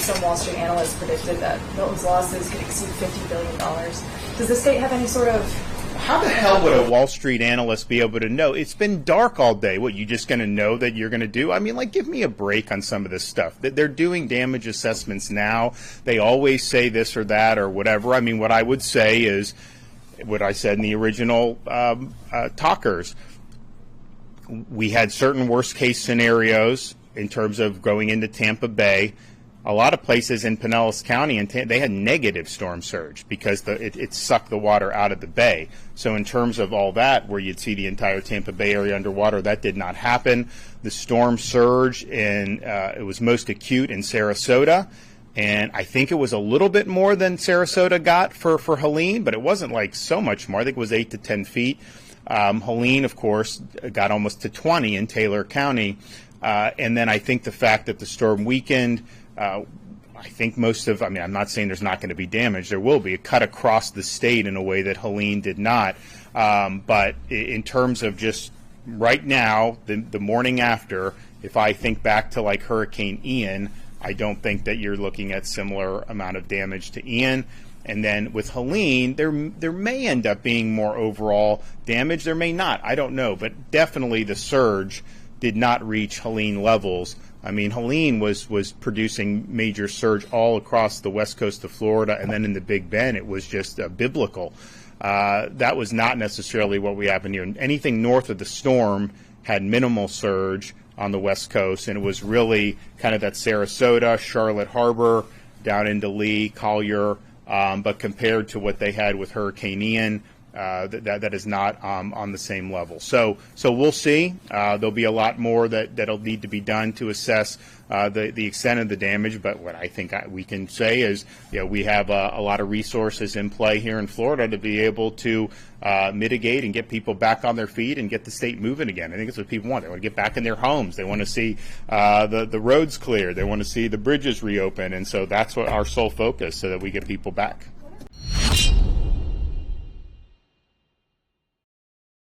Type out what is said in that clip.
some Wall Street analysts predicted that Milton's losses could exceed $50 billion. Does the state have any sort of... How the hell would a Wall Street analyst be able to know? It's been dark all day. What, you just going to know that you're going to do? I mean, like, give me a break on some of this stuff. They're doing damage assessments now. They always say this or that or whatever. I mean, what I would say is what I said in the original talkers. We had certain worst case scenarios in terms of going into Tampa Bay. A lot of places in Pinellas County, they had negative storm surge because it sucked the water out of the bay. So in terms of all that, where you'd see the entire Tampa Bay area underwater, that did not happen. The storm surge, it was most acute in Sarasota, and I think it was a little bit more than Sarasota got for Helene, but it wasn't like so much more. I think it was 8 to 10 feet. Helene, of course, got almost to 20 in Taylor County. And then I think the fact that the storm weakened, I think I'm not saying there's not going to be damage. There will be. It cut across the state in a way that Helene did not. But in terms of just right now, the morning after, if I think back to like Hurricane Ian, I don't think that you're looking at similar amount of damage to Ian. And then with Helene, there may end up being more overall damage. There may not. I don't know. But definitely the surge did not reach Helene levels. I mean, Helene was producing major surge all across the west coast of Florida, and then in the Big Bend, it was just biblical. That was not necessarily what we happened here. Anything north of the storm had minimal surge on the west coast, and it was really kind of that Sarasota, Charlotte Harbor, down into Lee, Collier, but compared to what they had with Hurricane Ian, that is not on the same level. So we'll see. There'll be a lot more that'll need to be done to assess the extent of the damage. But what I think we can say is, we have a lot of resources in play here in Florida to be able to mitigate and get people back on their feet and get the state moving again. I think that's what people want. They want to get back in their homes. They want to see the roads clear. They want to see the bridges reopen. And so that's what our sole focus, so that we get people back.